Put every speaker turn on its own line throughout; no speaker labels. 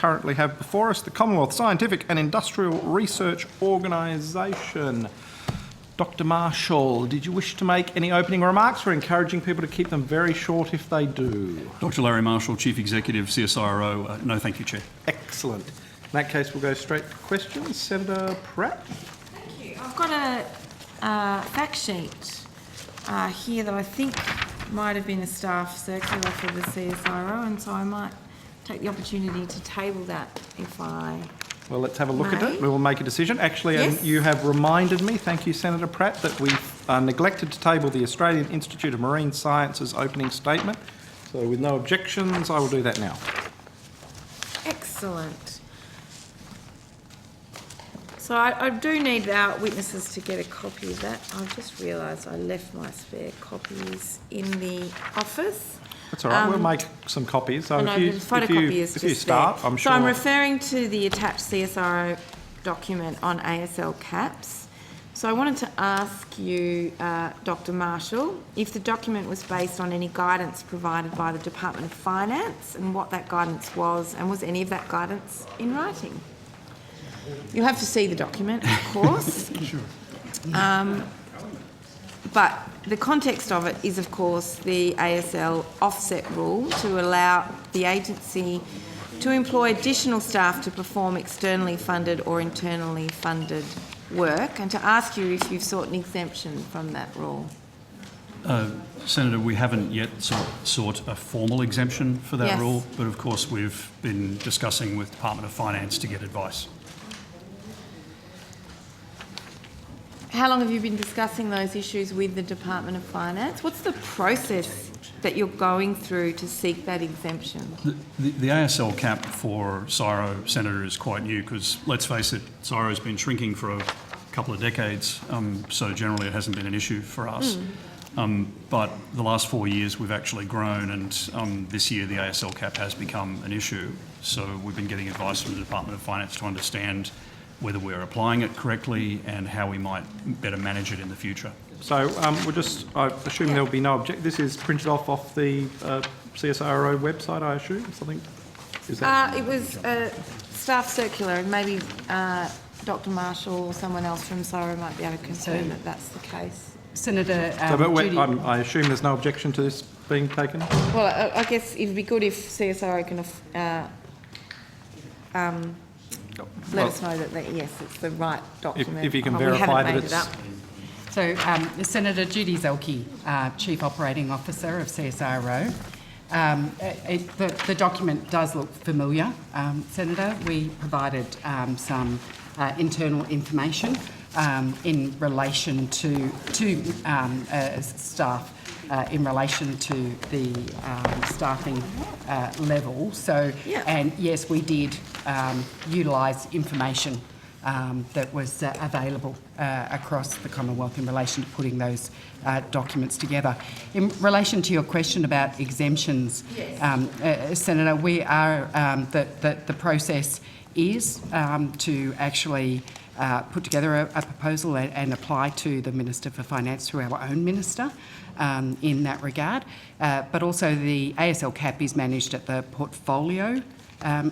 currently have before us the Commonwealth Scientific and Industrial Research Organisation. Dr. Marshall, did you wish to make any opening remarks? We're encouraging people to keep them very short if they do.
Dr. Larry Marshall, Chief Executive, CSIRO. No, thank you, Chair.
Excellent. In that case, we'll go straight to questions. Senator Pratt.
Thank you. I've got a fact sheet here that I think might have been a staff circular for the CSIRO, and so I might take the opportunity to table that if I...
Well, let's have a look at it. We will make a decision. Actually,
yes.
And you have reminded me, thank you, Senator Pratt, that we've neglected to table the Australian Institute of Marine Sciences opening statement. So with no objections, I will do that now.
Excellent. So I do need our witnesses to get a copy of that. I've just realised I left my spare copies in the office.
That's all right. We'll make some copies. So if you start,
there.
I'm sure.
So I'm referring to the attached CSIRO document on ASL caps. So I wanted to ask you, Dr. Marshall, if the document was based on any guidance provided by the Department of Finance and what that guidance was, and was any of that guidance in writing? You'll have to see the document, of course.
Sure.
But the context of it is, of course, the ASL offset rule to allow the agency to employ additional staff to perform externally funded or internally funded work, and to ask you if you've sought an exemption from that rule.
Senator, we haven't yet sought a formal exemption for that rule, but of course we've been discussing with Department of Finance to get advice.
How long have you been discussing those issues with the Department of Finance? What's the process that you're going through to seek that exemption?
The ASL cap for CSIRO, Senator, is quite new because, let's face it, CSIRO's been shrinking for a couple of decades, so generally it hasn't been an issue for us. But the last 4 years we've actually grown, and this year the ASL cap has become an issue. So we've been getting advice from the Department of Finance to understand whether we're applying it correctly and how we might better manage it in the future.
So I assume there'll be no objection. This is printed off the CSIRO website, I assume? Something? Is that?
It was a staff circular, and maybe Dr. Marshall or someone else from CSIRO might be able to confirm that that's the case.
Senator
Judy, I assume there's no objection to this being taken?
Well, I guess it'd be good if CSIRO can let us know that yes, it's the right document.
If you can verify that it's...
So, Senator Judy Zelke, Chief Operating Officer of CSIRO. The document does look familiar, Senator. We provided some internal information in relation to staff in relation to the staffing level. So, and yes, we did utilise information that was available across the Commonwealth in relation to putting those documents together. In relation to your question about exemptions, Senator, we are the process is to actually put together a proposal and apply to the Minister for Finance through our own Minister in that regard. But also the ASL cap is managed at the portfolio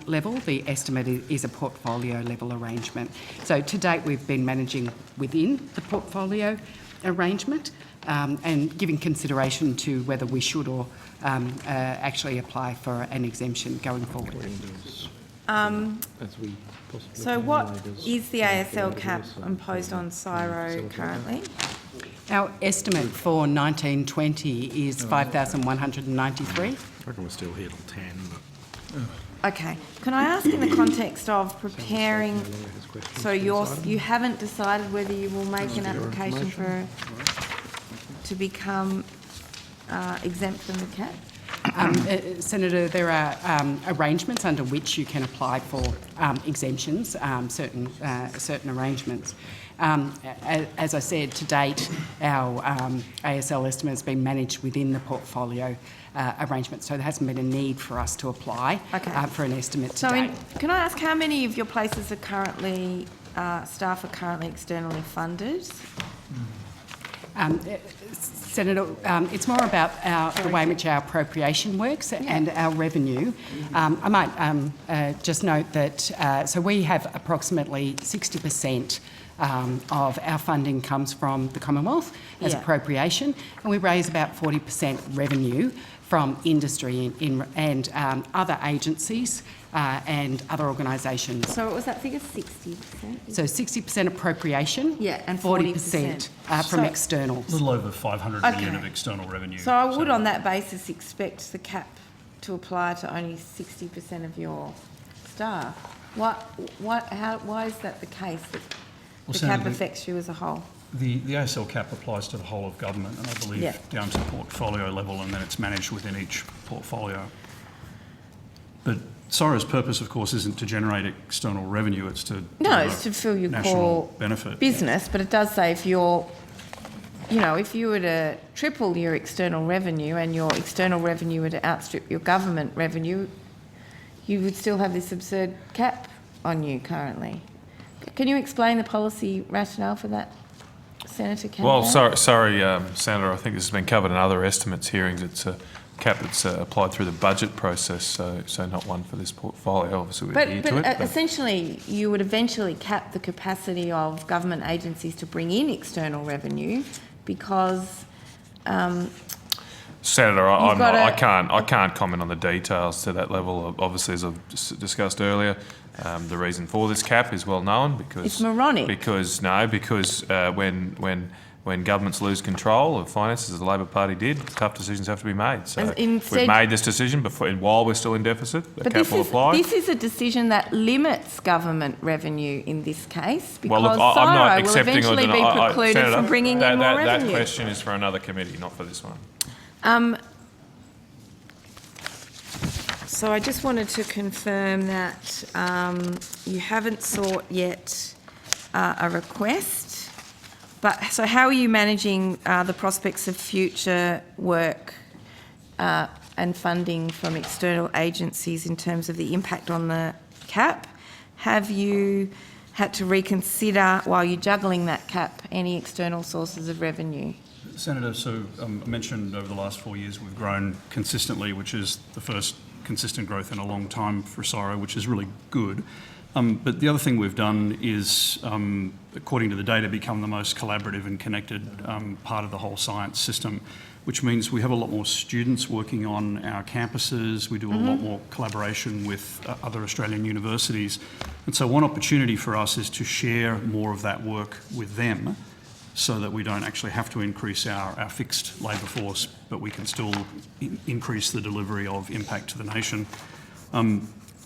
level. The estimate is a portfolio level arrangement. So to date we've been managing within the portfolio arrangement and giving consideration to whether we should or actually apply for an exemption going forward.
So what is the ASL cap imposed on CSIRO currently?
Our estimate for 1920 is 5,193.
I reckon we're still here till 10. But...
Okay. Can I ask in the context of preparing, so you haven't decided whether you will make an application to become exempt from the cap?
Senator, there are arrangements under which you can apply for exemptions, certain arrangements. As I said, to date, our ASL estimate has been managed within the portfolio arrangement, so there hasn't been a need for us to apply for an estimate to date.
Can I ask how many of your places are currently, staff are currently externally funded?
Senator, it's more about the way in which our appropriation works and our revenue. I might just note that, so we have approximately 60% of our funding comes from the Commonwealth as appropriation, and we raise about 40% revenue from industry and other agencies and other organisations.
So what was that figure, 60%?
So 60% appropriation,
and
40% from externals.
A little over 500 million of external revenue.
So I would, on that basis, expect the cap to apply to only 60% of your staff. Why is that the case, that the cap affects you as a whole?
The ASL cap applies to the whole of government, and I believe down to portfolio level, and then it's managed within each portfolio. But CSIRO's purpose, of course, isn't to generate external revenue, it's to
it's to fill your core
benefit.
business, but it does say if you're, if you were to triple your external revenue and your external revenue were to outstrip your government revenue, you would still have this absurd cap on you currently. Can you explain the policy rationale for that, Senator Campbell?
Well, sorry, Senator, I think this has been covered in other estimates hearings. It's a cap that's applied through the budget process, so not one for this portfolio. Obviously, we adhere to it.
But essentially, you would eventually cap the capacity of government agencies to bring in external revenue because...
Senator, I can't comment on the details to that level. Obviously, as I've discussed earlier, the reason for this cap is well known because
it's moronic.
Because when governments lose control of finances, as the Labor Party did, tough decisions have to be made. So we've made this decision before, and while we're still in deficit, the cap will apply.
This is a decision that limits government revenue in this case because
I'm not
CSIRO will
accepting
eventually be precluded
Senator,
from bringing in more revenue.
That question is for another committee, not for this one.
So I just wanted to confirm that you haven't sought yet a request. But so how are you managing the prospects of future work and funding from external agencies in terms of the impact on the cap? Have you had to reconsider, while you're juggling that cap, any external sources of revenue?
Senator, so I mentioned over the last 4 years we've grown consistently, which is the first consistent growth in a long time for CSIRO, which is really good. But the other thing we've done is, according to the data, become the most collaborative and connected part of the whole science system, which means we have a lot more students working on our campuses. We do a lot more collaboration with other Australian universities. And so one opportunity for us is to share more of that work with them so that we don't actually have to increase our fixed labour force, but we can still increase the delivery of impact to the nation.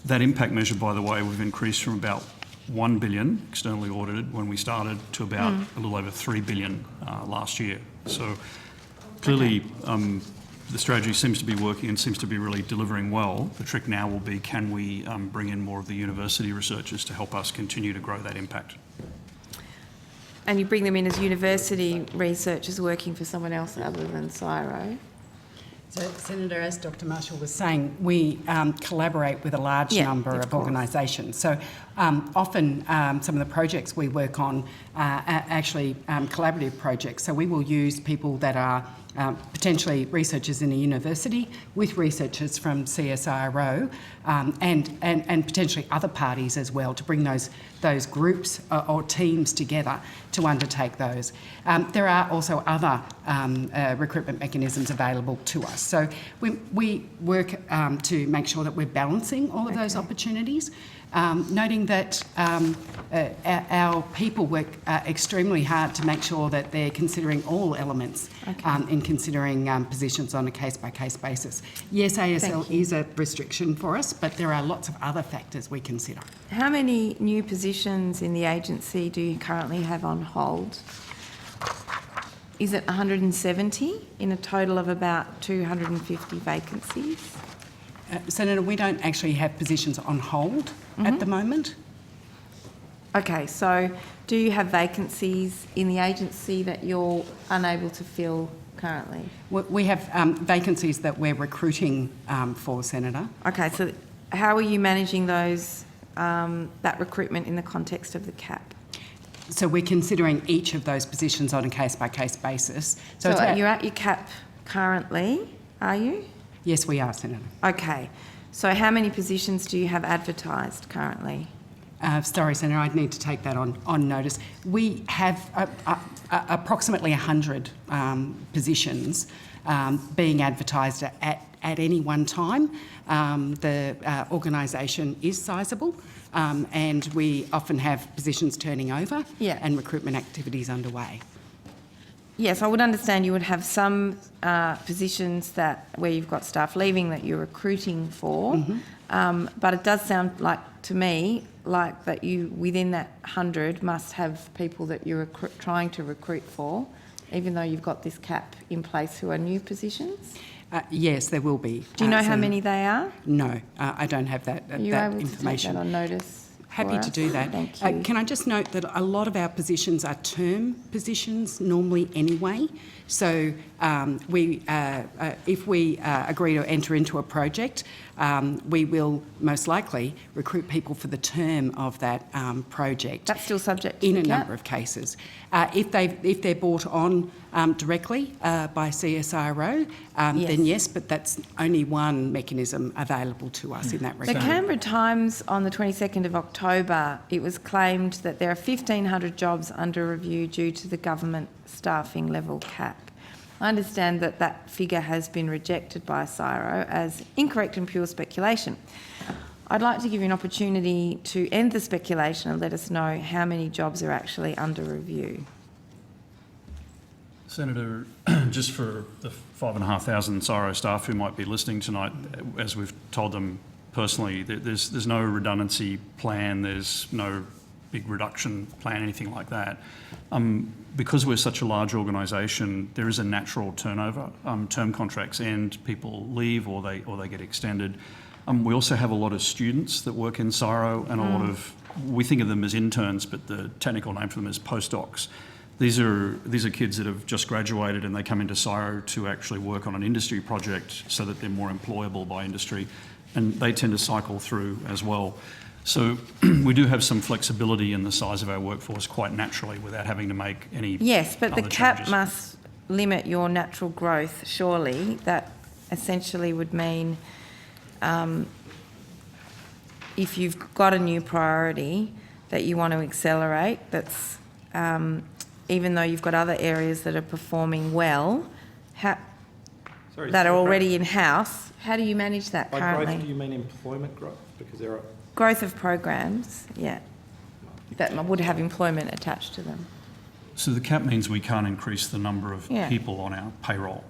That impact measure, by the way, we've increased from about 1 billion externally audited when we started to about a little over 3 billion last year. So clearly the strategy seems to be working and seems to be really delivering well. The trick now will be, can we bring in more of the university researchers to help us continue to grow that impact?
And you bring them in as university researchers working for someone else other than CSIRO?
So, Senator, as Dr Marshall was saying, we collaborate with a large number of organisations. So often some of the projects we work on are actually collaborative projects. So we will use people that are potentially researchers in a university with researchers from CSIRO and potentially other parties as well to bring those groups or teams together to undertake those. There are also other recruitment mechanisms available to us. So we work to make sure that we're balancing all of those opportunities, noting that our people work extremely hard to make sure that they're considering all elements in considering positions on a case-by-case basis. Yes, ASL is a restriction for us, but there are lots of other factors we consider.
How many new positions in the agency do you currently have on hold? Is it 170 in a total of about 250 vacancies?
Senator, we don't actually have positions on hold at the moment.
Okay, so do you have vacancies in the agency that you're unable to fill currently?
We have vacancies that we're recruiting for, Senator.
Okay, so how are you managing those that recruitment in the context of the cap?
So we're considering each of those positions on a case-by-case basis.
So
it's
you're at your cap currently, are you?
Yes, we are, Senator.
Okay. So how many positions do you have advertised currently?
Sorry, Senator, I'd need to take that on notice. We have approximately 100 positions being advertised at any one time. The organisation is sizable, and we often have positions turning over and recruitment activities underway.
Yes, I would understand you would have some positions where you've got staff leaving that you're recruiting for, but it does sound like to me like that you, within that 100, must have people that you're trying to recruit for, even though you've got this cap in place who are new positions?
Yes, there will be.
Do you know how many they are?
No, I don't have that information.
Are you able to take that on notice?
Happy to do that.
Thank you.
Can I just note that a lot of our positions are term positions normally anyway. So if we agree to enter into a project, we will most likely recruit people for the term of that project.
That's still subject to
in
the
a
cap?
number of cases. If they're brought on directly by CSIRO, then yes, but that's only one mechanism available to us in that
The
regard.
Canberra Times on the 22nd of October, it was claimed that there are 1,500 jobs under review due to the government staffing level cap. I understand that that figure has been rejected by CSIRO as incorrect and pure speculation. I'd like to give you an opportunity to end the speculation and let us know how many jobs are actually under review.
Senator, just for the 5,500 CSIRO staff who might be listening tonight, as we've told them personally, there's no redundancy plan, there's no big reduction plan, anything like that. Because we're such a large organisation, there is a natural turnover. Term contracts end, people leave or they get extended. We also have a lot of students that work in CSIRO and a lot of, we think of them as interns, but the technical name for them is postdocs. These are kids that have just graduated and they come into CSIRO to actually work on an industry project so that they're more employable by industry, and they tend to cycle through as well. So we do have some flexibility in the size of our workforce quite naturally without having to make any
Yes, but the
other
cap
changes.
must limit your natural growth, surely. That essentially would mean if you've got a new priority that you want to accelerate, that's even though you've got other areas that are performing well, that are already in-house, how do you manage that
By
currently?
growth, do you mean employment growth? Because there are...
Growth of programs, yeah, that would have employment attached to them.
So the cap means we can't increase the number of people on our payroll,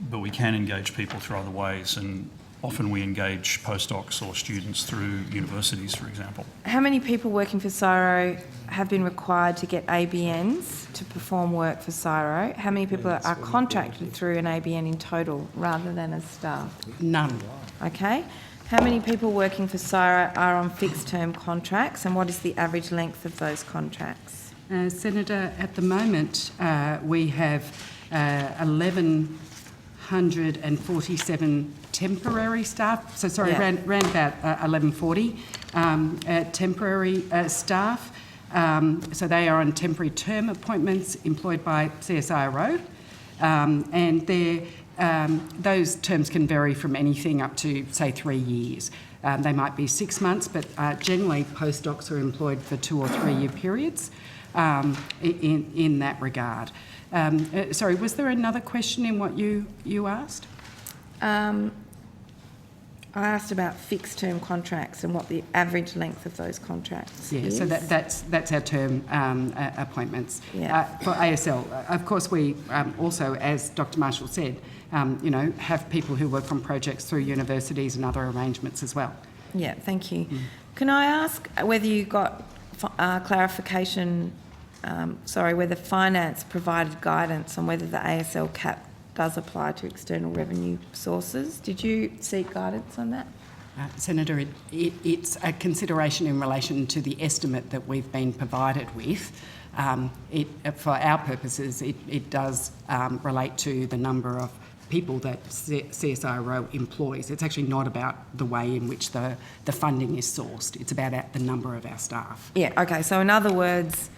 but we can engage people through other ways, and often we engage postdocs or students through universities, for example.
How many people working for CSIRO have been required to get ABNs to perform work for CSIRO? How many people are contracted through an ABN in total rather than as staff?
None.
Okay. How many people working for CSIRO are on fixed-term contracts, and what is the average length of those contracts?
Senator, at the moment we have 1,147 temporary staff, around about 1,140 temporary staff. So they are on temporary term appointments employed by CSIRO, and those terms can vary from anything up to, say, 3 years. They might be 6 months, but generally postdocs are employed for 2 or 3 year periods in that regard. Sorry, was there another question in what you asked?
I asked about fixed-term contracts and what the average length of those contracts is.
So that's our term appointments.
Yeah.
For ASL, of course, we also, as Dr. Marshall said, have people who work on projects through universities and other arrangements as well.
Yeah, thank you. Can I ask whether you got clarification, whether finance provided guidance on whether the ASL cap does apply to external revenue sources? Did you seek guidance on that?
Senator, it's a consideration in relation to the estimate that we've been provided with. For our purposes, it does relate to the number of people that CSIRO employs. It's actually not about the way in which the funding is sourced. It's about the number of our staff.
Yeah, okay. So in other words,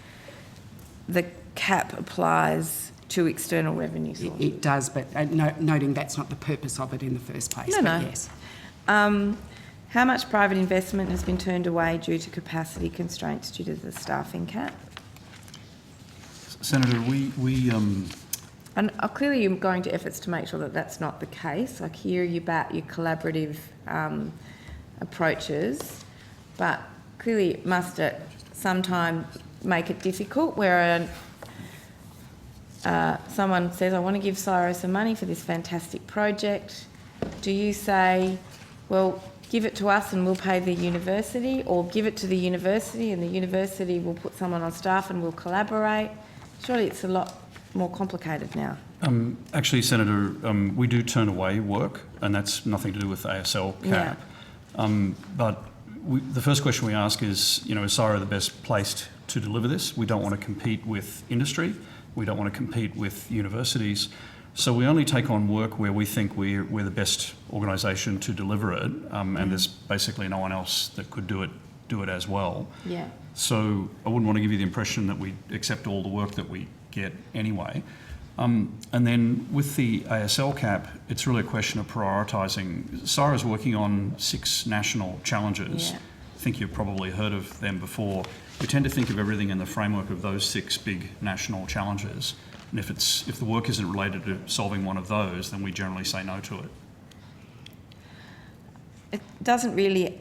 the cap applies to external revenue sources?
It does, but noting that's not the purpose of it in the first place.
No,
but
no.
Yes.
How much private investment has been turned away due to capacity constraints due to the staffing cap?
Senator,
And clearly you're going to efforts to make sure that that's not the case. I hear you about your collaborative approaches, but clearly it must at some time make it difficult where someone says, I want to give CSIRO some money for this fantastic project. Do you say, well, give it to us and we'll pay the university, or give it to the university and the university will put someone on staff and we'll collaborate? Surely it's a lot more complicated now.
Actually, Senator, we do turn away work, and that's nothing to do with ASL cap.
Yeah.
But the first question we ask is, is CSIRO the best placed to deliver this? We don't want to compete with industry. We don't want to compete with universities. So we only take on work where we think we're the best organisation to deliver it, and there's basically no one else that could do it as well.
Yeah.
So I wouldn't want to give you the impression that we accept all the work that we get anyway. And then with the ASL cap, it's really a question of prioritising. CSIRO is working on 6 national challenges.
Yeah.
I think you've probably heard of them before. We tend to think of everything in the framework of those 6 big national challenges. And if the work isn't related to solving one of those, then we generally say no to it.
It doesn't really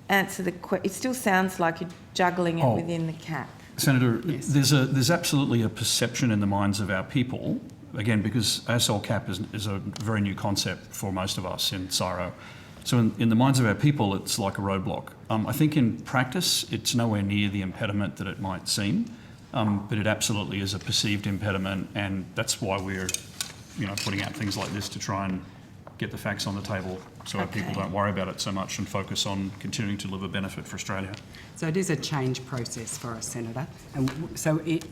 answer the question. It still sounds like you're juggling it within the cap.
Senator,
Yes.
there's absolutely a perception in the minds of our people, again, because ASL cap is a very new concept for most of us in CSIRO. So in the minds of our people, it's like a roadblock. I think in practice, it's nowhere near the impediment that it might seem, but it absolutely is a perceived impediment, and that's why we're, putting out things like this to try and get the facts on the table so our people don't worry about it so much and focus on continuing to deliver benefit for Australia.
So it is a change process for us, Senator, and so it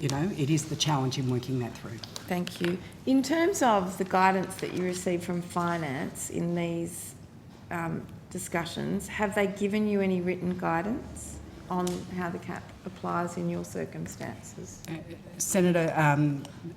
is the challenge in working that through.
Thank you. In terms of the guidance that you received from finance in these discussions, have they given you any written guidance on how the cap applies in your circumstances?
Senator,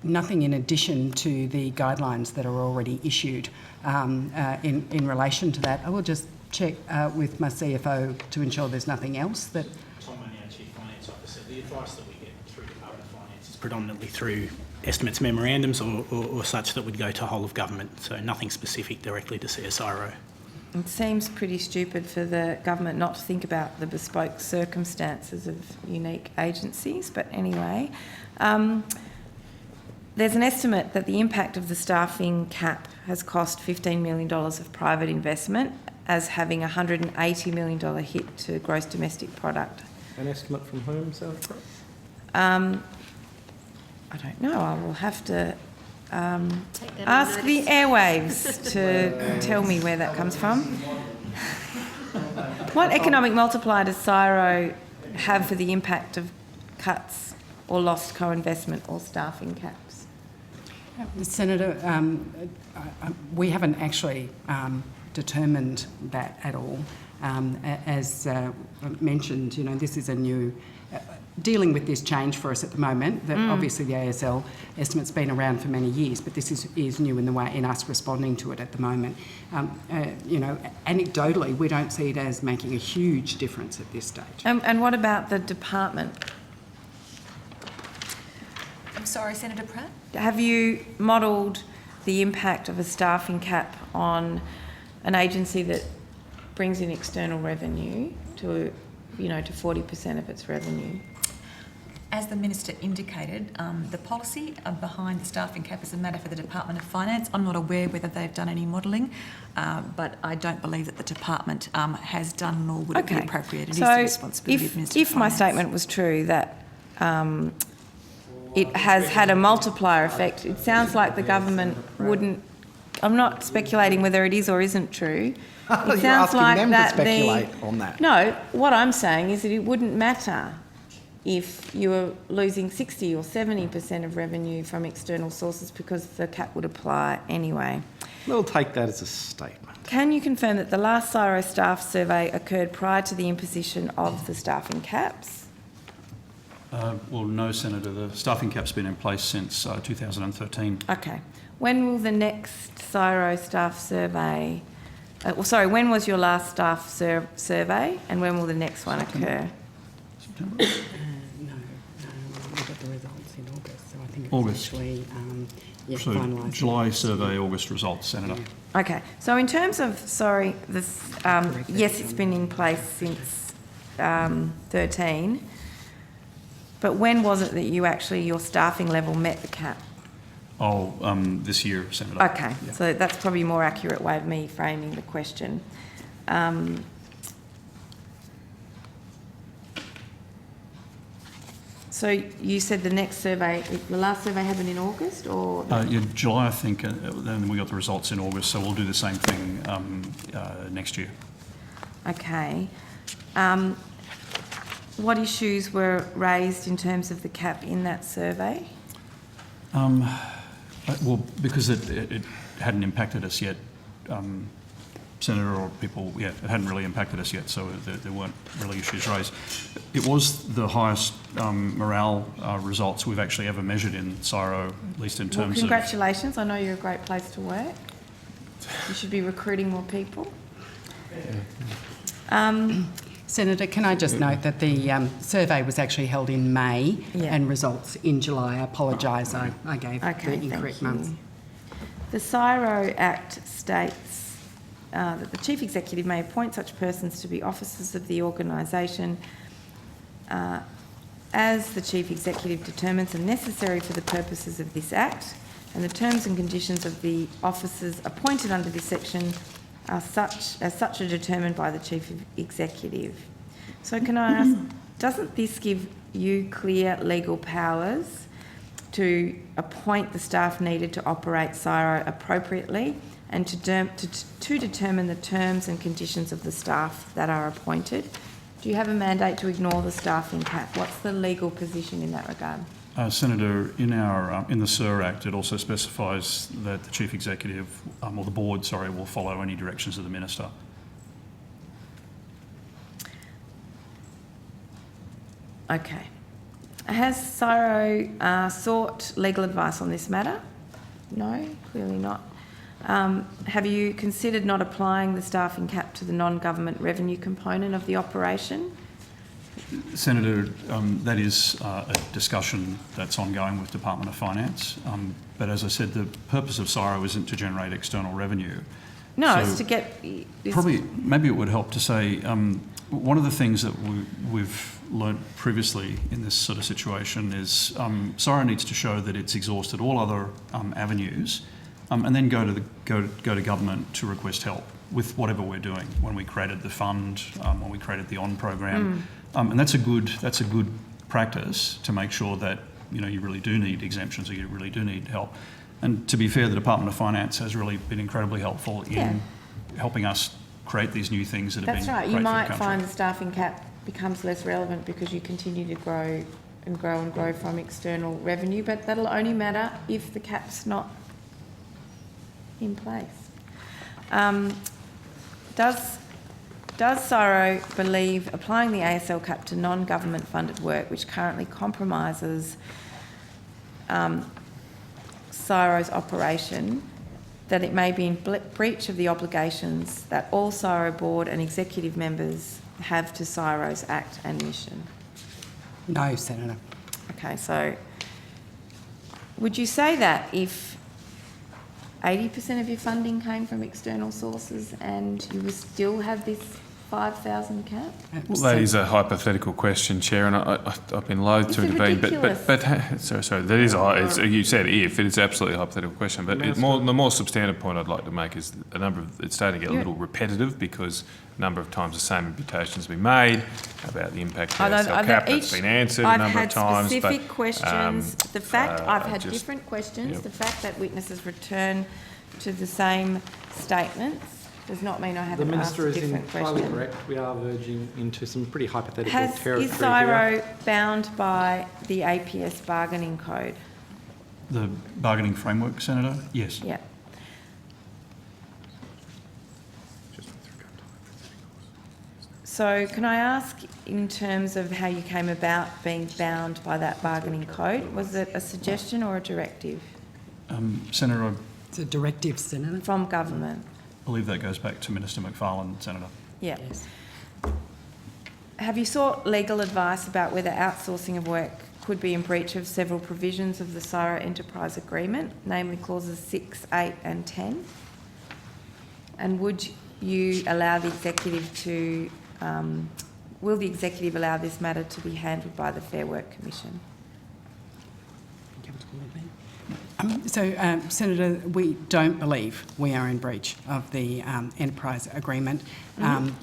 nothing in addition to the guidelines that are already issued in relation to that. I will just check with my CFO to ensure there's nothing else that...
Tom, our Chief Finance Officer, the advice that we get through Department of Finance is predominantly through estimates memorandums or such that would go to whole of government, so nothing specific directly to CSIRO.
It seems pretty stupid for the government not to think about the bespoke circumstances of unique agencies, but anyway. There's an estimate that the impact of the staffing cap has cost $15 million of private investment, as having a $180 million hit to gross domestic product.
An estimate from whom, Senator?
I don't know. I will have to ask the airwaves to tell me where that comes from. What economic multiplier does CSIRO have for the impact of cuts or lost co-investment or staffing caps?
Senator, we haven't actually determined that at all. As mentioned, this is a new... dealing with this change for us at the moment. Obviously, the ASL estimate's been around for many years, but this is new in the way in us responding to it at the moment. Anecdotally, we don't see it as making a huge difference at this stage.
And what about the department?
I'm sorry, Senator Pratt?
Have you modelled the impact of a staffing cap on an agency that brings in external revenue to 40% of its revenue?
As the Minister indicated, the policy behind the staffing cap is a matter for the Department of Finance. I'm not aware whether they've done any modelling, but I don't believe that the Department has done, nor would it be appropriate. It is the responsibility of Minister of
If my
Finance.
statement was true that it has had a multiplier effect, it sounds like the government wouldn't... I'm not speculating whether it is or isn't true. It
You're asking them to speculate on that.
No, what I'm saying is that it wouldn't matter if you were losing 60 or 70% of revenue from external sources because the cap would apply anyway.
We'll take that as a statement.
Can you confirm that the last CSIRO staff survey occurred prior to the imposition of the staffing caps?
Well, no, Senator. The staffing cap's been in place since 2013.
Okay. When will the next CSIRO staff survey... when was your last staff survey, and when will the next one occur?
No, we got the results in August, so I think it's
August.
actually
So
finalised.
July survey, August results, Senator.
Okay. So in terms of, this, yes, it's been in place since 13, but when was it that your staffing level met the cap?
This year, Senator.
Okay,
Yeah.
so that's probably a more accurate way of me framing the question. So you said the next survey, the last survey happened in August, or?
July, I think, then we got the results in August, so we'll do the same thing next year.
Okay. What issues were raised in terms of the cap in that survey?
Well, because it hadn't impacted us yet, Senator, or people, it hadn't really impacted us yet, so there weren't really issues raised. It was the highest morale results we've actually ever measured in CSIRO, at least in terms of...
Congratulations, I know you're a great place to work. You should be recruiting more people.
Senator, can I just note that the survey was actually held in May and results in July. I apologise, I gave the incorrect months.
The CSIRO Act states that the Chief Executive may appoint such persons to be officers of the organisation as the Chief Executive determines are necessary for the purposes of this Act, and the terms and conditions of the officers appointed under this section are such are determined by the Chief Executive. So can I ask, doesn't this give you clear legal powers to appoint the staff needed to operate CSIRO appropriately and to determine the terms and conditions of the staff that are appointed? Do you have a mandate to ignore the staffing cap? What's the legal position in that regard?
Senator, in the CSIRO Act, it also specifies that the Chief Executive, or the Board, will follow any directions of the Minister.
Okay. Has CSIRO sought legal advice on this matter? No, clearly not. Have you considered not applying the staffing cap to the non-government revenue component of the operation?
Senator, that is a discussion that's ongoing with Department of Finance. But as I said, the purpose of CSIRO isn't to generate external revenue.
No,
So
it's to get...
maybe it would help to say, one of the things that we've learnt previously in this sort of situation is CSIRO needs to show that it's exhausted all other avenues and then go to government to request help with whatever we're doing. When we created the fund, when we created the ON program, and that's a good practice to make sure that you really do need exemptions or you really do need help. And to be fair, the Department of Finance has really been incredibly helpful in helping us create these new things that have been
That's right.
great
You might
for the country.
find the staffing cap becomes less relevant because you continue to grow and grow and grow from external revenue, but that'll only matter if the cap's not in place. Does CSIRO believe applying the ASL cap to non-government funded work, which currently compromises CSIRO's operation, that it may be in breach of the obligations that all CSIRO board and executive members have to CSIRO's Act and mission?
No, Senator.
Okay, so would you say that if 80% of your funding came from external sources and you would still have this 5,000 cap?
Well, that is a hypothetical question, Chair, and I've been loath to
Is it
intervene.
ridiculous?
But sorry, that is you said if it is absolutely a hypothetical question. But the more substantive point I'd like to make is it's starting to get a little repetitive because a number of times the same invitations have been made about the impact of the ASL cap. That's been answered a number of times.
I've had specific questions. The fact I've had
just-
different questions.
Yep.
The fact that witnesses return to the same statements does not mean I
The
haven't asked
Minister
a
is
different
entirely
question.
correct. We are verging into some pretty hypothetical territory
Is
here.
CSIRO bound by the APS bargaining code?
The bargaining framework, Senator? Yes.
Yeah. So can I ask, in terms of how you came about being bound by that bargaining code, was it a suggestion or a directive
Senator, I
It's a directive, Senator.
from government?
believe that goes back to Minister McFarlane, Senator.
Yeah.
Yes.
Have you sought legal advice about whether outsourcing of work could be in breach of several provisions of the CSIRO Enterprise Agreement, namely clauses 6, 8 and 10? And would you allow the executive to, will the executive allow this matter to be handled by the Fair Work Commission?
Senator, we don't believe we are in breach of the enterprise agreement.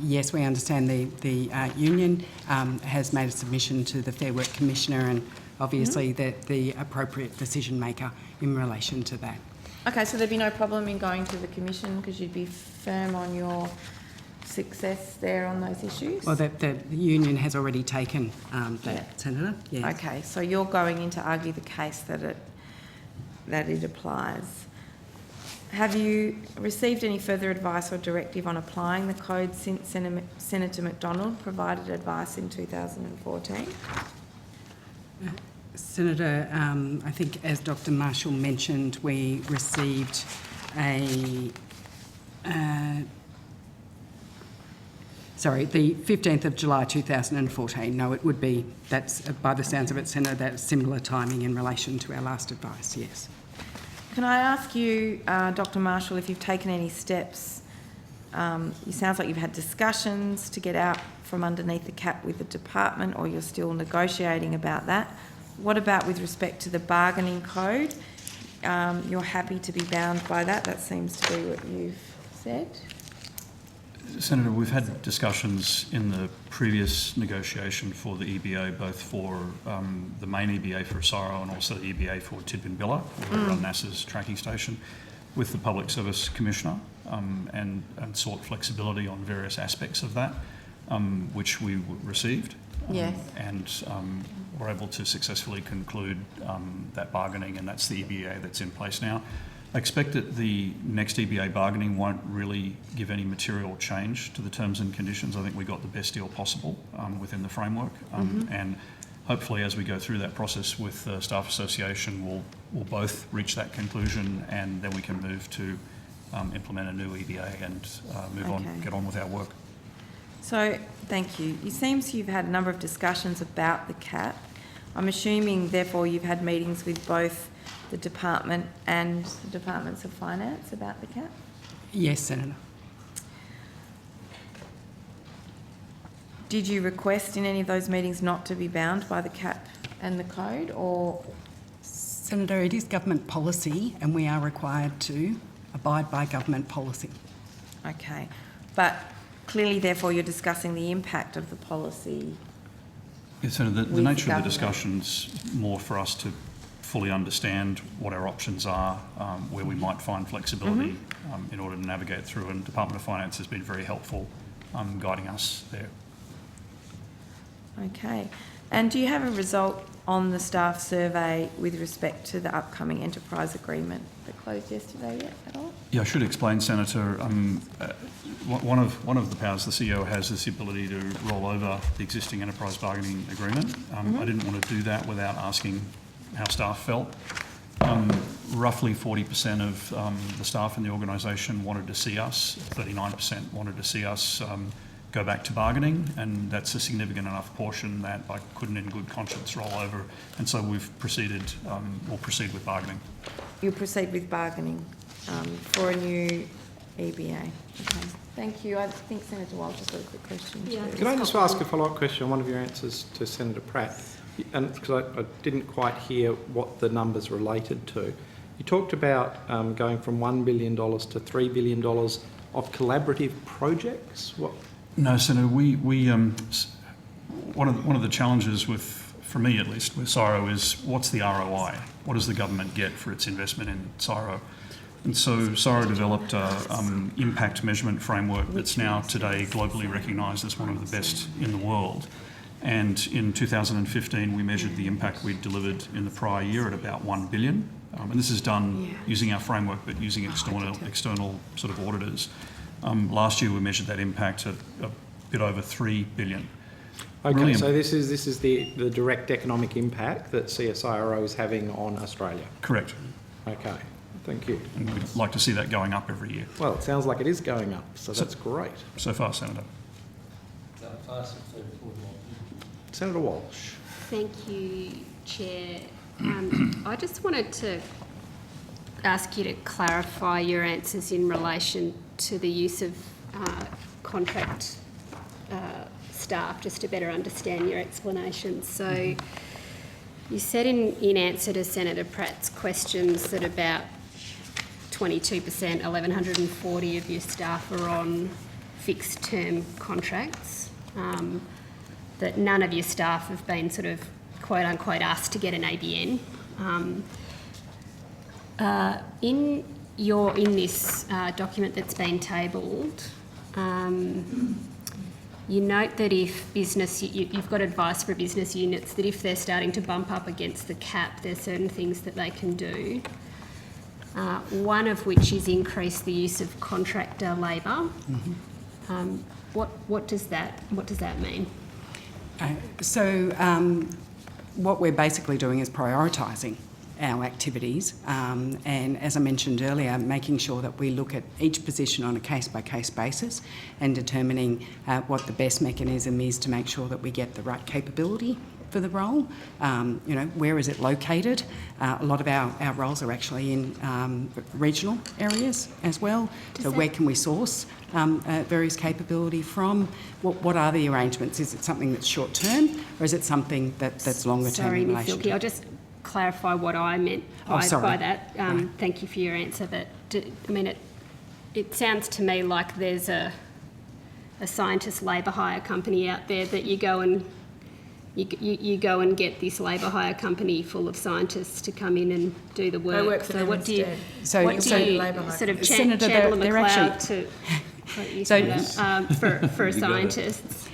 Yes, we understand the union has made a submission to the Fair Work Commissioner, and obviously that the appropriate decision maker in relation to that.
Okay, so there'd be no problem in going to the Commission because you'd be firm on your success there on those issues?
Well, the union has already taken that,
Yeah.
Senator. Yes.
Okay, so you're going in to argue the case that it applies. Have you received any further advice or directive on applying the code since Senator McDonald provided advice in 2014?
Senator, I think as Dr Marshall mentioned, we received the 15th of July 2014. No, it would be, that's, by the sounds of it, Senator, that's similar timing in relation to our last advice, yes.
Can I ask you, Dr Marshall, if you've taken any steps? It sounds like you've had discussions to get out from underneath the cap with the department, or you're still negotiating about that. What about with respect to the bargaining code? You're happy to be bound by that? That seems to be what you've said.
Senator, we've had discussions in the previous negotiation for the EBA, both for the main EBA for CSIRO and also the EBA for Tidbinbilla, where we run NASA's tracking station, with the Public Service Commissioner, and sought flexibility on various aspects of that, which we received.
Yes.
And we're able to successfully conclude that bargaining, and that's the EBA that's in place now. I expect that the next EBA bargaining won't really give any material change to the terms and conditions. I think we got the best deal possible within the framework, and hopefully as we go through that process with the Staff Association, we'll both reach that conclusion, and then we can move to implement a new EBA and move on, get on with our work.
So, thank you. It seems you've had a number of discussions about the cap. I'm assuming, therefore, you've had meetings with both the department and the Departments of Finance about the cap?
Yes, Senator.
Did you request in any of those meetings not to be bound by the cap and the code, or...?
Senator, it is government policy, and we are required to abide by government policy.
Okay. But clearly, therefore, you're discussing the impact of the policy.
Yes, Senator, the
with
nature of the
government.
discussion's more for us to fully understand what our options are, where we might find flexibility in order to navigate through, and Department of Finance has been very helpful guiding us there.
Okay. And do you have a result on the staff survey with respect to the upcoming enterprise agreement that closed yesterday yet at all?
Yeah, I should explain, Senator. One of the powers the CEO has is the ability to roll over the existing enterprise bargaining agreement. I didn't want to do that without asking how staff felt. Roughly 40% of the staff in the organisation wanted to see us, 39% wanted to see us go back to bargaining, and that's a significant enough portion that I couldn't in good conscience roll over, and so we'll proceed with bargaining.
You'll proceed with bargaining for a new EBA. Okay. Thank you. I think Senator Wild just got a quick question too.
Can I just ask a follow-up question on one of your answers to Senator Pratt? And because I didn't quite hear what the numbers related to. You talked about going from $1 billion to $3 billion of collaborative projects. What?
No, Senator. We one of the challenges for me at least, with CSIRO is what's the ROI? What does the government get for its investment in CSIRO? And so CSIRO developed an impact measurement framework that's now today globally recognised as one of the best in the world. And in 2015, we measured the impact we'd delivered in the prior year at about $1 billion. And this is done using our framework, but using external sort of auditors. Last year, we measured that impact at bit over $3 billion.
Okay,
Brilliant.
so this is the direct economic impact that CSIRO is having on Australia.
Correct.
Okay, thank you.
And we'd like to see that going up every year.
Well, it sounds like it is going up, so that's great.
So far, Senator.
Senator Walsh.
Thank you, Chair. I just wanted to ask you to clarify your answers in relation to the use of contract staff, just to better understand your explanations. So you said in answer to Senator Pratt's questions that about 22%, 1,140 of your staff are on fixed term contracts, that none of your staff have been sort of quote unquote asked to get an ABN. In this document that's been tabled, you note that if you've got advice for business units that if they're starting to bump up against the cap, there's certain things that they can do. One of which is increase the use of contractor labour. What does that mean?
What we're basically doing is prioritising our activities, and as I mentioned earlier, making sure that we look at each position on a case-by-case basis and determining what the best mechanism is to make sure that we get the right capability for the role. Where is it located? A lot of our roles are actually in regional areas as well. Where can we source various capability from? What are the arrangements? Is it something that's short-term, or is it something that's longer-term in relation to?
I'll just clarify what I meant by that. Thank you for your answer. But it sounds to me like there's a scientist labour hire company out there that you go and get this labour hire company full of scientists to come in and do the work.
I work for them
what do you
labour hire
sort of
Senator,
channel
they're
McLeod
actually-
for scientists?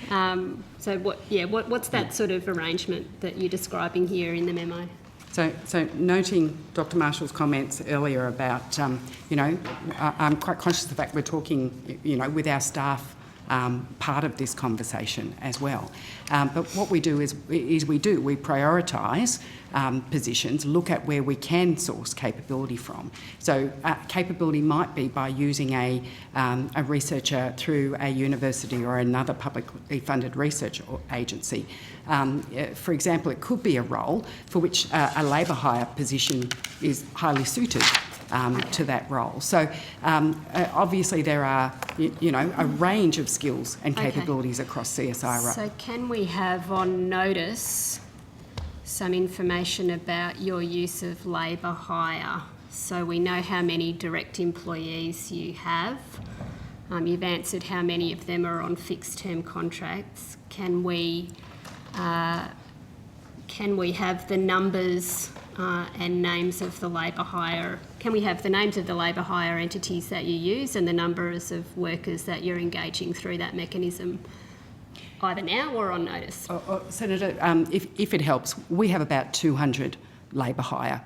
What's that sort of arrangement that you're describing here in the memo?
So noting Dr. Marshall's comments earlier about, I'm quite conscious of the fact we're talking, with our staff part of this conversation as well. But what we do is we prioritise positions, look at where we can source capability from. So capability might be by using a researcher through a university or another publicly funded research agency. For example, it could be a role for which a labour hire position is highly suited to that role. So obviously there are, a range of skills and capabilities across CSIRO.
So can we have on notice some information about your use of labour hire, so we know how many direct employees you have? You've answered how many of them are on fixed term contracts. Can we have the numbers and names of the labour hire? Can we have the names of the labour hire entities that you use and the numbers of workers that you're engaging through that mechanism, either now or on notice?
Senator, if it helps, we have about 200 labour hire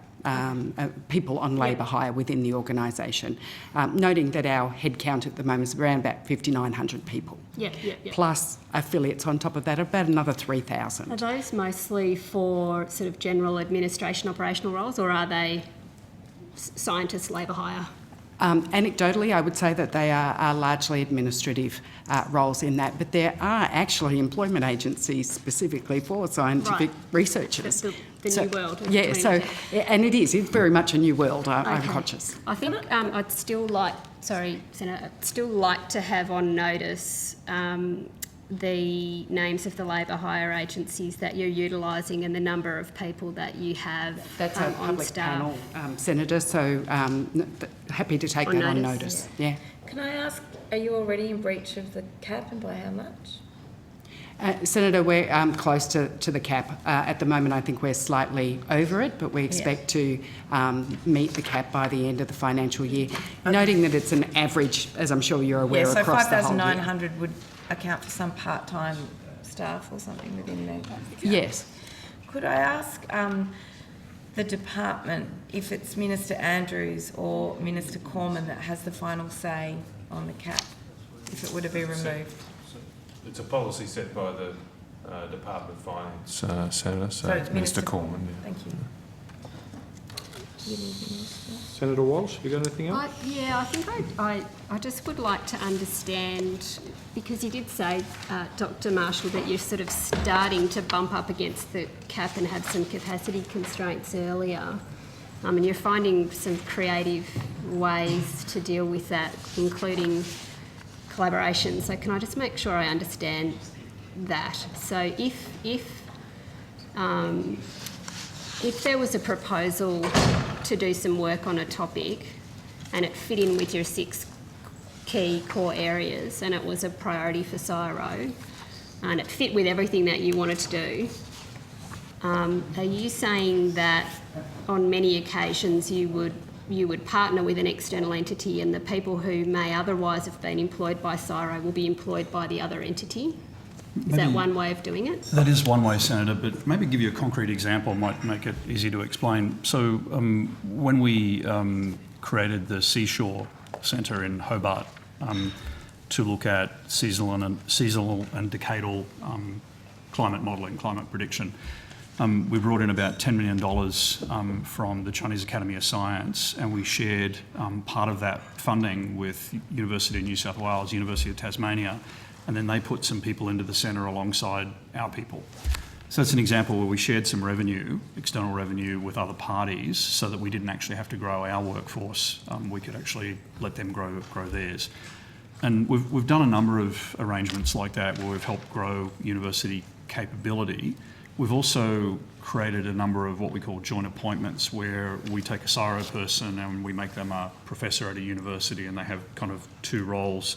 people on labour hire within the organisation, noting that our headcount at the moment is around about 5,900 people.
Yep.
Plus affiliates on top of that, about another 3,000.
Are those mostly for sort of general administration operational roles, or are they scientist labour hire?
Anecdotally, I would say that they are largely administrative roles in that, but there are actually employment agencies specifically for scientific researchers.
The new world.
And it's very much a new world, I'm conscious.
I think I'd still like to have on notice the names of the labour hire agencies that you're utilising and the number of people that you have
That's a
on
public
staff.
panel, Senator, so happy to take that on notice. Yeah.
Can I ask, are you already in breach of the cap, and by how much?
Senator, we're close to the cap. At the moment, I think we're slightly over it, but we expect to meet the cap by the end of the financial year, noting that it's an average, as I'm sure you're aware,
so
across the whole year.
5,900 would account for some part-time staff or something within there?
Yes.
Could I ask the department if it's Minister Andrews or Minister Cormann that has the final say on the cap, if it were to be removed?
It's a policy set by the Department of Finance, Senator, so
it's
Minister Cormann. Yeah.
Thank you.
Senator Walsh, you got anything else?
I think I just would like to understand, because you did say, Dr. Marshall, that you're sort of starting to bump up against the cap and have some capacity constraints earlier. And you're finding some creative ways to deal with that, including collaboration. So can I just make sure I understand that? So if there was a proposal to do some work on a topic and it fit in with your 6 key core areas and it was a priority for CSIRO and it fit with everything that you wanted to do, are you saying that on many occasions you would partner with an external entity and the people who may otherwise have been employed by CSIRO will be employed by the other entity? Is that one way of doing it?
That is one way, Senator, but maybe give you a concrete example might make it easy to explain. So when we created the Seashore Centre in Hobart to look at seasonal and decadal climate modelling, climate prediction, we brought in about $10 million from the Chinese Academy of Science, and we shared part of that funding with University of New South Wales, University of Tasmania, and then they put some people into the centre alongside our people. So that's an example where we shared some revenue, external revenue, with other parties so that we didn't actually have to grow our workforce. We could actually let them grow theirs. And we've done a number of arrangements like that where we've helped grow university capability. We've also created a number of what we call joint appointments where we take a CSIRO person and we make them a professor at a university and they have kind of 2 roles.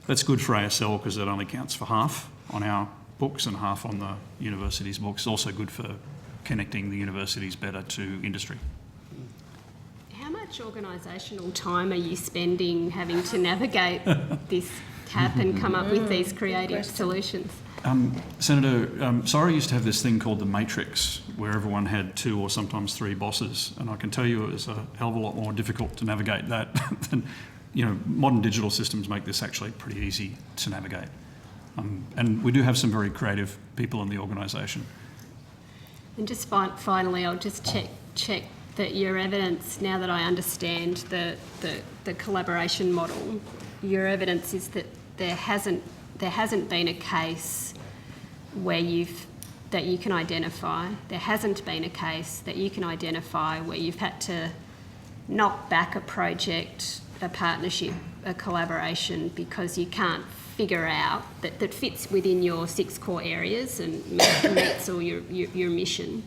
That's good for ASL because it only counts for half on our books and half on the university's books. Also good for connecting the universities better to industry.
How much organisational time are you spending having to navigate this cap and come up with these creative solutions?
Senator, CSIRO used to have this thing called the matrix where everyone had 2 or sometimes 3 bosses, and I can tell you it was a hell of a lot more difficult to navigate that than modern digital systems make this actually pretty easy to navigate. And we do have some very creative people in the organisation.
And just finally, I'll just check that your evidence, now that I understand the collaboration model, your evidence is that there hasn't been a case where that you can identify. There hasn't been a case that you can identify where you've had to knock back a project, a partnership, a collaboration, because you can't figure out that fits within your 6 core areas and meets all your mission.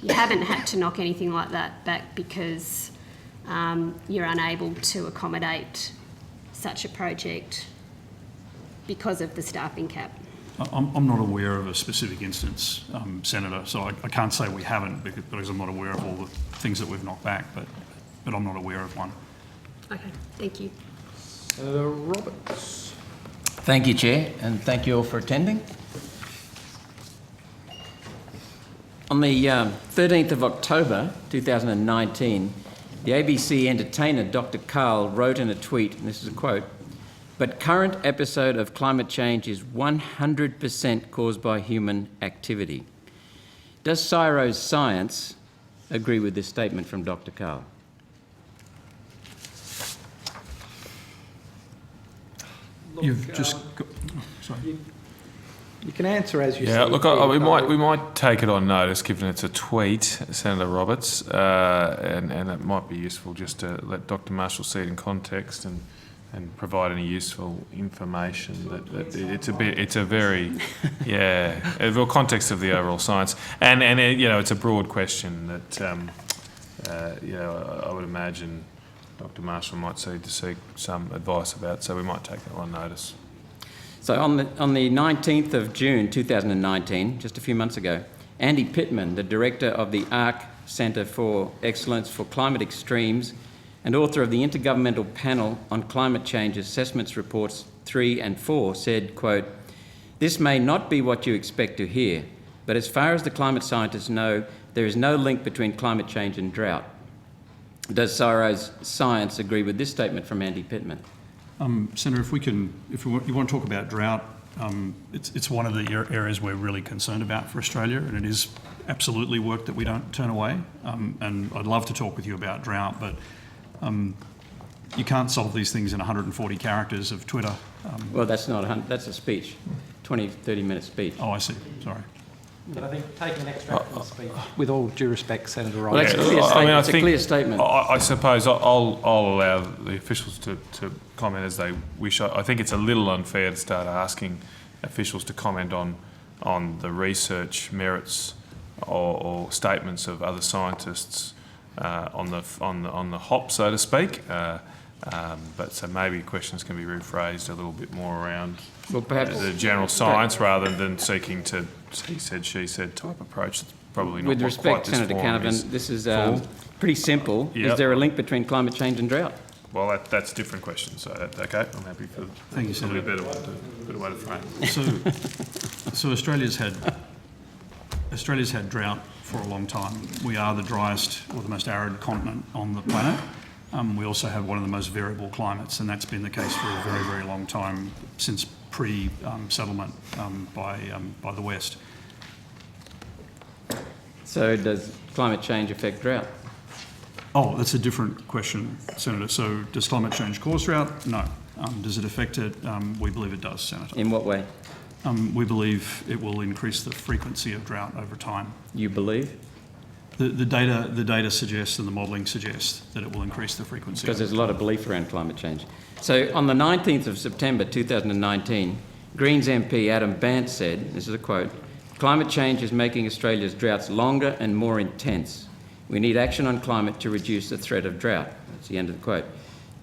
You haven't had to knock anything like that back because you're unable to accommodate such a project because of the staffing cap.
I'm not aware of a specific instance, Senator, so I can't say we haven't because I'm not aware of all the things that we've knocked back, but I'm not aware of one.
Okay, thank you.
Senator Roberts.
Thank you, Chair, and thank you all for attending. On the 13th of October 2019, the ABC entertainer Dr. Karl wrote in a tweet, and this is a quote, "But current episode of climate change is 100% caused by human activity." Does CSIRO's science agree with this statement from Dr. Karl?
You've just got... sorry.
You can answer as you see.
Yeah, look, we might take it on notice, given it's a tweet, Senator Roberts, and it might be useful just to let Dr. Marshall see it in context and provide any useful information. It's a very well, context of the overall science, and it's a broad question that I would imagine Dr. Marshall might seek some advice about, so we might take that on notice.
So on the 19th of June 2019, just a few months ago, Andy Pittman, the director of the ARC Centre for Excellence for Climate Extremes and author of the Intergovernmental Panel on Climate Change Assessments Reports 3 and 4, said, quote, "This may not be what you expect to hear, but as far as the climate scientists know, there is no link between climate change and drought." Does CSIRO's science agree with this statement from Andy Pittman?
Senator, if you want to talk about drought, It's one of the areas we're really concerned about for Australia, and it is absolutely work that we don't turn away. And I'd love to talk with you about drought, but you can't solve these things in 140 characters of Twitter.
Well, that's not that's a speech, 20, 30-minute speech.
Oh, I see. Sorry.
But I think taking an extract from the speech, with all due respect, Senator
Well,
Ryan.
that's a clear statement. It's a clear statement.
I suppose I'll allow the officials to comment as they wish. I think it's a little unfair to start asking officials to comment on the research merits or statements of other scientists on the hop, so to speak. But so maybe questions can be rephrased a little bit more around
perhaps
the general science rather than seeking to he said, she said type approach. That's probably not
With
what
respect,
quite this
Senator
forum
Canavan,
is
this is
for.
pretty simple.
Yep.
Is there a link between climate change and drought?
Well, that's a different question. So okay, I'm happy for
Thank you,
probably a
Senator.
better way to frame it.
So Australia's had drought for a long time. We are the driest or the most arid continent on the planet. We also have one of the most variable climates, and that's been the case for a very, very long time since pre-settlement by the West.
So does climate change affect drought?
Oh, that's a different question, Senator. So does climate change cause drought? No. Does it affect it? We believe it does, Senator.
In what way?
We believe it will increase the frequency of drought over time.
You believe?
The data suggests and the modelling suggests that it will increase the frequency.
Because there's a lot of belief around climate change. So on the 19th of September 2019, Greens MP Adam Bant said, this is a quote, "Climate change is making Australia's droughts longer and more intense. We need action on climate to reduce the threat of drought." That's the end of the quote.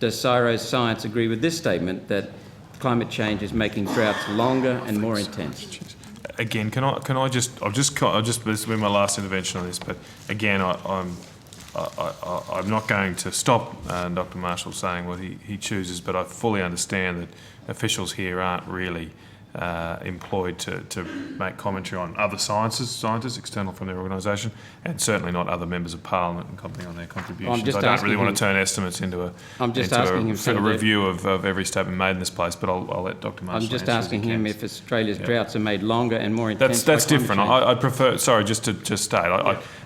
Does CSIRO's science agree with this statement that climate change is making droughts longer and more intense?
Again, can I just this will be my last intervention on this, but again, I'm not going to stop Dr. Marshall saying what he chooses, but I fully understand that officials here aren't really employed to make commentary on other scientists external from their organisation, and certainly not other members of Parliament and commenting on their contributions. I don't really want to turn estimates into a review of every statement made in this place, but I'll let Dr. Marshall
I'm just
answer
asking him if Australia's droughts are made longer and more intense.
That's
by climate
different.
change.
I'd prefer, sorry, just to state,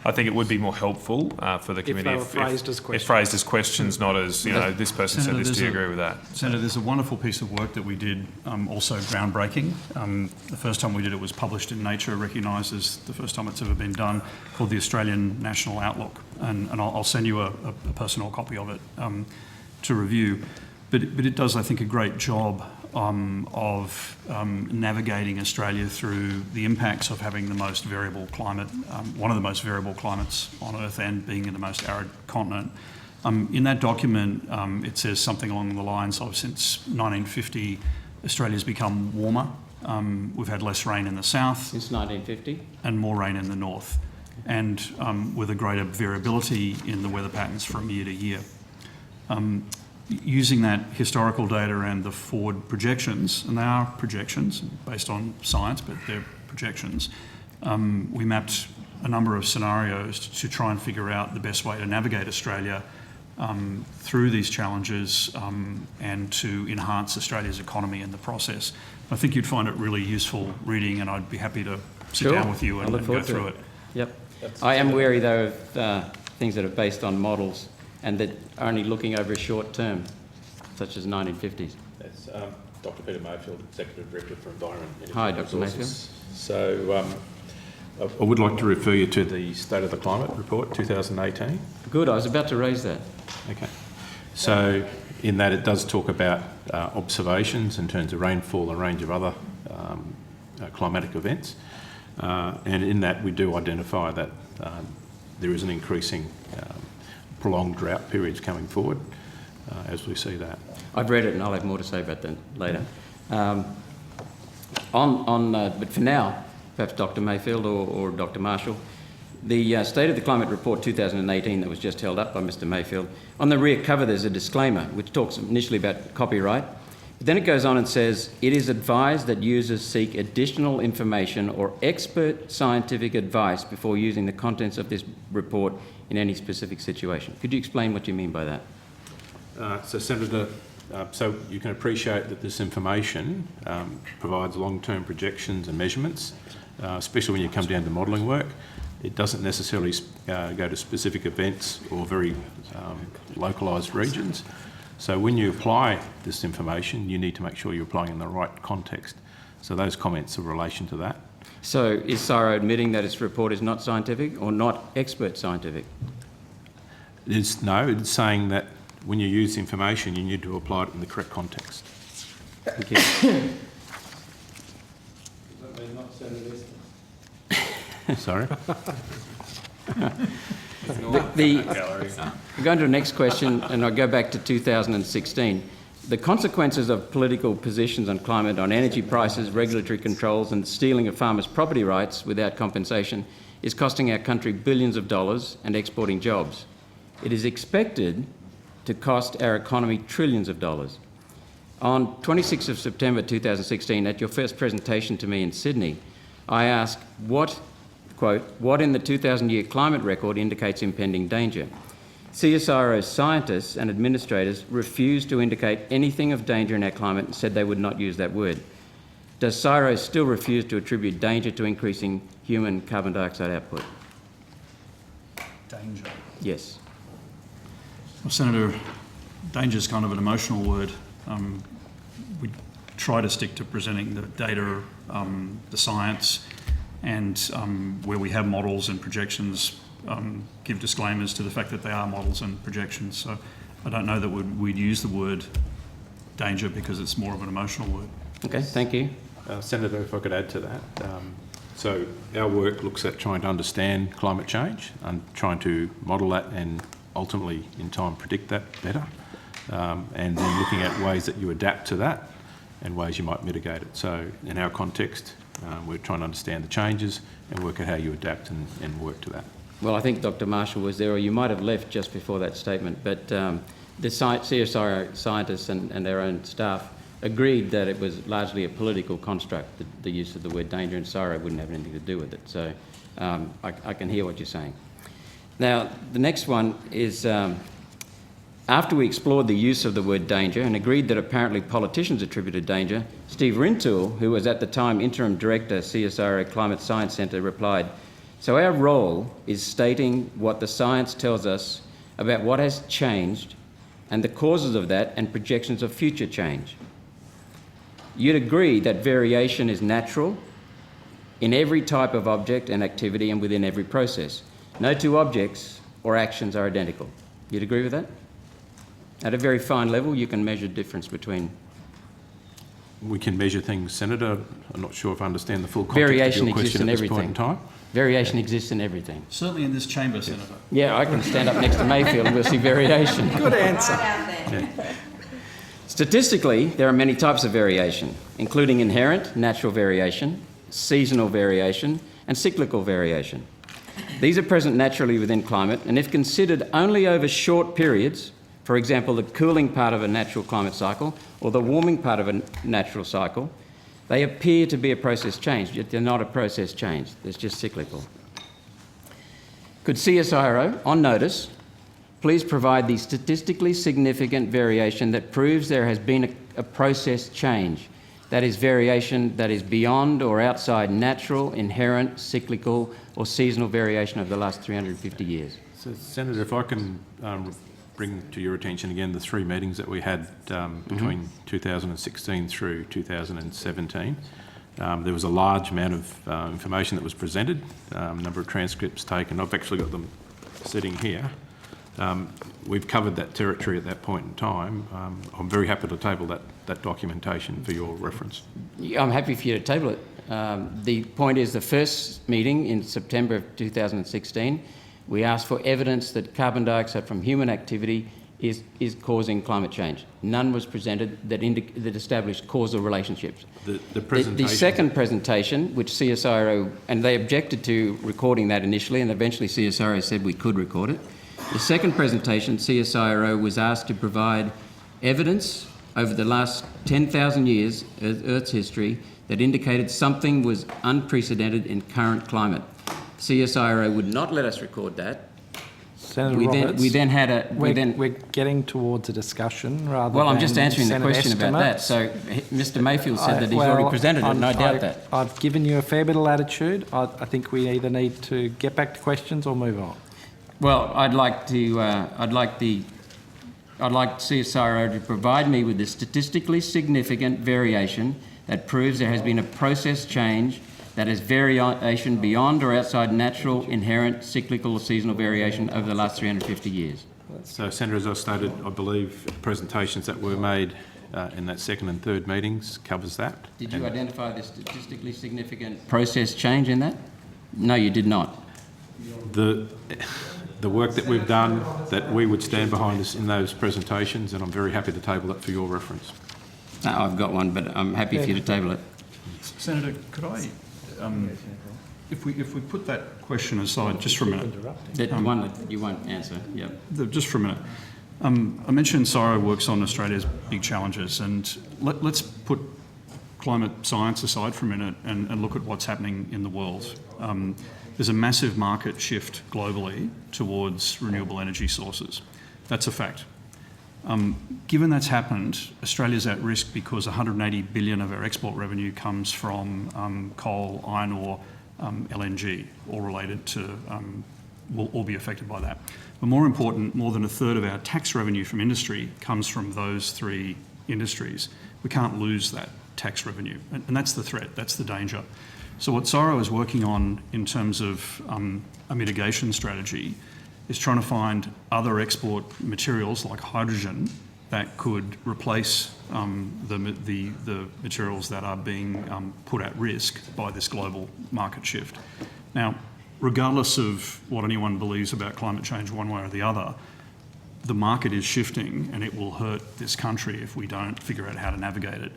I think it would be more helpful for the committee
they were phrased as questions.
if phrased as questions, not as, this person
Senator,
said this, do you agree with that?
Senator, there's a wonderful piece of work that we did, also groundbreaking. The first time we did it was published in Nature, recognised as the first time it's ever been done, called the Australian National Outlook. And I'll send you a personal copy of it to review. But it does, I think, a great job of navigating Australia through the impacts of having the most variable climate, one of the most variable climates on Earth, and being in the most arid continent. In that document, it says something along the lines of, since 1950, Australia's become warmer. We've had less rain in the south.
Since 1950?
And more rain in the north. And with a greater variability in the weather patterns from year to year. Using that historical data and the forward projections, and they are projections based on science, but they're projections, we mapped a number of scenarios to try and figure out the best way to navigate Australia through these challenges and to enhance Australia's economy in the process. I think you'd find it really useful reading, and I'd be happy to sit down with you and go through it.
Yep. I am wary, though, of things that are based on models and that are only looking over a short term, such as 1950s.
That's Dr. Peter Mayfield, Executive Director for Environment and
Hi,
Energy
Dr. Mayfield.
Resources. So I would like to refer you to the State of the Climate Report 2018.
Good, I was about to raise that.
Okay. So in that it does talk about observations in terms of rainfall and a range of other climatic events. And in that we do identify that there is an increasing prolonged drought periods coming forward as we see that.
I've read it and I'll have more to say about that later. But for now, perhaps Dr. Mayfield or Dr. Marshall, the State of the Climate Report 2018 that was just held up by Mr. Mayfield, on the rear cover there's a disclaimer which talks initially about copyright. But then it goes on and says, it is advised that users seek additional information or expert scientific advice before using the contents of this report in any specific situation. Could you explain what you mean by that?
So Senator, So you can appreciate that this information provides long-term projections and measurements, especially when you come down to modelling work. It doesn't necessarily go to specific events or very localised regions. So when you apply this information, you need to make sure you're applying in the right context. So those comments are in relation to that.
So is CSIRO admitting that its report is not scientific or not expert scientific?
It's saying that when you use information, you need to apply it in the correct context.
Thank you.
Sorry?
Going to the next question, and I'll go back to 2016. The consequences of political positions on climate, on energy prices, regulatory controls and the stealing of farmers' property rights without compensation is costing our country billions of dollars and exporting jobs. It is expected to cost our economy trillions of dollars. On 26th of September 2016, at your first presentation to me in Sydney, I asked what, quote, what in the 2000-year climate record indicates impending danger? CSIRO scientists and administrators refused to indicate anything of danger in our climate and said they would not use that word. Does CSIRO still refuse to attribute danger to increasing human carbon dioxide output?
Danger.
Yes.
Well, Senator, danger is kind of an emotional word. We try to stick to presenting the data, the science, and where we have models and projections, give disclaimers to the fact that they are models and projections. So I don't know that we'd use the word danger because it's more of an emotional word.
Okay, thank you.
Senator, if I could add to that. So our work looks at trying to understand climate change and trying to model that and ultimately in time predict that better. And then looking at ways that you adapt to that and ways you might mitigate it. So in our context, we're trying to understand the changes and work out how you adapt and work to that.
Well, I think Dr. Marshall was there, or you might have left just before that statement, but the CSIRO scientists and their own staff agreed that it was largely a political construct, the use of the word danger, and CSIRO wouldn't have anything to do with it. So I can hear what you're saying. Now, the next one is, after we explored the use of the word danger and agreed that apparently politicians attributed danger, Steve Rintoul, who was at the time Interim Director, CSIRO Climate Science Centre, replied, "So our role is stating what the science tells us about what has changed and the causes of that and projections of future change. You'd agree that variation is natural in every type of object and activity and within every process. No two objects or actions are identical." You'd agree with that? At a very fine level, you can measure difference between...
We can measure things, Senator. I'm not sure if I understand the full context
Variation
of your
exists
question
in
at this point in
everything.
time.
Variation exists in everything.
Certainly in this chamber, Senator.
Yeah, I can stand up next to Mayfield and we'll see variation.
Good answer.
Yeah. Statistically, there are many types of variation, including inherent natural variation, seasonal variation, and cyclical variation. These are present naturally within climate, and if considered only over short periods, for example, the cooling part of a natural climate cycle or the warming part of a natural cycle, they appear to be a process change, yet they're not a process change. They're just cyclical. Could CSIRO, on notice, please provide the statistically significant variation that proves there has been a process change, that is variation that is beyond or outside natural, inherent, cyclical or seasonal variation over the last 350 years?
So, Senator, if I can bring to your attention again the three meetings that we had between 2016 through 2017. There was a large amount of information that was presented, number of transcripts taken. I've actually got them sitting here. We've covered that territory at that point in time. I'm very happy to table that documentation for your reference.
I'm happy for you to table it. The point is, the first meeting in September of 2016, we asked for evidence that carbon dioxide from human activity is causing climate change. None was presented that established causal relationships. The second presentation, which CSIRO, and they objected to recording that initially, and eventually CSIRO said we could record it. The second presentation, CSIRO was asked to provide evidence over the last 10,000 years of Earth's history that indicated something was unprecedented in current climate. CSIRO would not let us record that.
Senator
We
Roberts,
then had a...
we're getting towards a discussion rather
Well,
than
I'm just answering the
Senate
question about that.
estimates.
So Mr Mayfield said that he's already presented it, and I doubt that.
I've given you a fair bit of latitude. I think we either need to get back to questions or move on.
Well, I'd like CSIRO to provide me with a statistically significant variation that proves there has been a process change that is variation beyond or outside natural, inherent, cyclical or seasonal variation over the last 350 years.
So, Senator, as I stated, I believe presentations that were made in that second and third meetings covers that.
Did you identify the statistically significant process change in that? No, you did not.
The work that we've done, that we would stand behind us in those presentations, and I'm very happy to table it for your reference.
No, I've got one, but I'm happy for you to table it.
Senator, could I, if we put that question aside just for a minute.
That one that you won't answer, yep.
Just for a minute. I mentioned CSIRO works on Australia's big challenges, and let's put climate science aside for a minute and look at what's happening in the world. There's a massive market shift globally towards renewable energy sources. That's a fact. Given that's happened, Australia's at risk because 180 billion of our export revenue comes from coal, iron ore, LNG, all related to, will all be affected by that. But more important, more than a third of our tax revenue from industry comes from those three industries. We can't lose that tax revenue, and that's the threat, that's the danger. So what CSIRO is working on in terms of a mitigation strategy is trying to find other export materials like hydrogen that could replace the materials that are being put at risk by this global market shift. Now, regardless of what anyone believes about climate change one way or the other, the market is shifting and it will hurt this country if we don't figure out how to navigate it.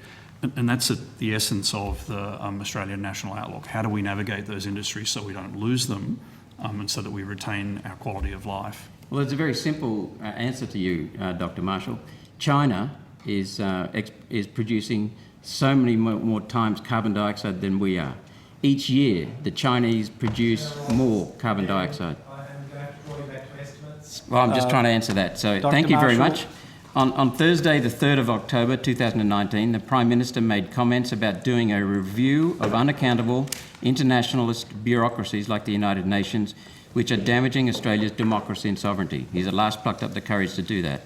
And that's the essence of the Australian National Outlook. How do we navigate those industries so we don't lose them and so that we retain our quality of life?
Well, it's a very simple answer to you, Dr. Marshall. China is producing so many more times carbon dioxide than we are. Each year, the Chinese produce more carbon dioxide. Well, I'm just trying to answer that. So
Dr.
thank you very
Marshall.
much. On Thursday, the 3rd of October 2019, the Prime Minister made comments about doing a review of unaccountable internationalist bureaucracies like the United Nations, which are damaging Australia's democracy and sovereignty. He's at last plucked up the courage to do that.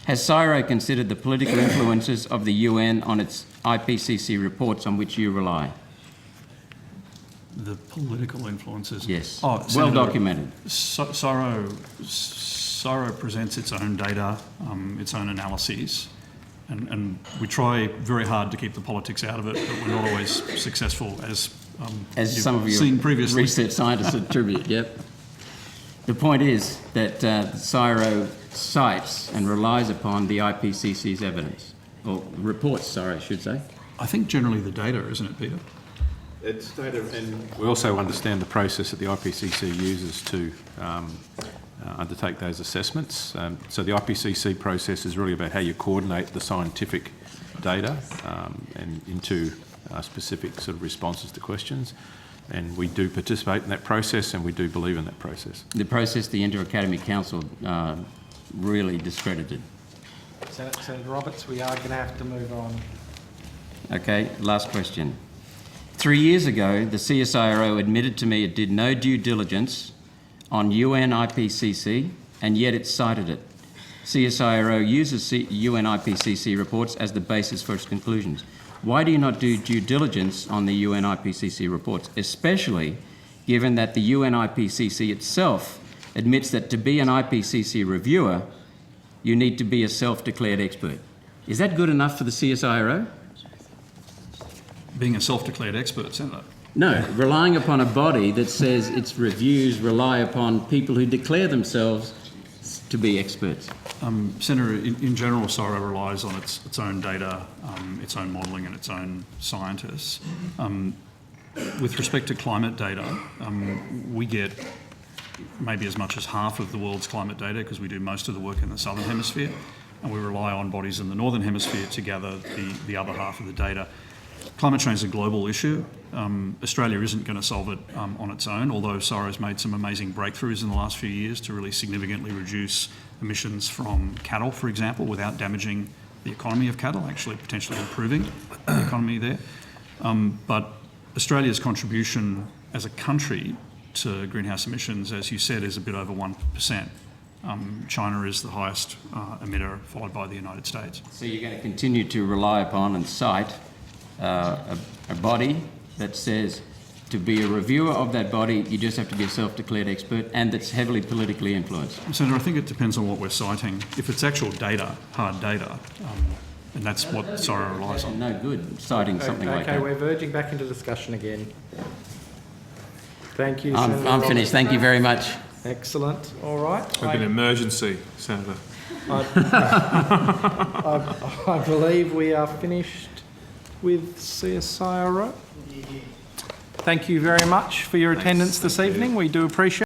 Has CSIRO considered the political influences of the UN on its Ipcc reports on which you rely?
The political influences?
Yes.
Oh,
well
Senator,
documented.
CSIRO presents its own data, its own analyses, and we try very hard to keep the politics out of it, but we're not always successful, as
some of
seen
your
previously.
research scientists attribute, yep. The point is that CSIRO cites and relies upon the IPCC's evidence, or reports, sorry, I should say.
I think generally the data, isn't it, Peter?
It's data, and we also understand the process that the IPCC uses to undertake those assessments. So the IPCC process is really about how you coordinate the scientific data and into specific sort of responses to questions. And we do participate in that process, and we do believe in that process.
The process the Inter-Academy Council really discredited.
Senator Roberts, we are going to have to move on.
Okay, last question. 3 years ago, the CSIRO admitted to me it did no due diligence on UN IPCC, and yet it cited it. CSIRO uses UN IPCC reports as the basis for its conclusions. Why do you not do due diligence on the UN IPCC reports, especially given that the UN IPCC itself admits that to be an IPCC reviewer, you need to be a self-declared expert? Is that good enough for the CSIRO?
Being a self-declared expert, Senator.
No, relying upon a body that says its reviews rely upon people who declare themselves to be experts.
Senator, in general, CSIRO relies on its own data, its own modelling and its own scientists. With respect to climate data, we get maybe as much as half of the world's climate data because we do most of the work in the southern hemisphere, and we rely on bodies in the northern hemisphere to gather the other half of the data. Climate change is a global issue. Australia isn't going to solve it on its own, although CSIRO's made some amazing breakthroughs in the last few years to really significantly reduce emissions from cattle, for example, without damaging the economy of cattle, actually potentially improving the economy there. But Australia's contribution as a country to greenhouse emissions, as you said, is a bit over 1%. China is the highest emitter, followed by the United States.
So you're going to continue to rely upon and cite a body that says to be a reviewer of that body, you just have to be a self-declared expert, and that's heavily politically influenced?
Senator, I think it depends on what we're citing. If it's actual data, hard data, and that's what CSIRO relies on.
No good citing something like that.
Okay, we're verging back into discussion again. Thank you, Senator
I'm finished. Thank you very much.
Excellent. All right.
It'll be an emergency, Senator.
I believe we are finished with CSIRO. Thank you very much for your attendance this evening. We do appreciate it.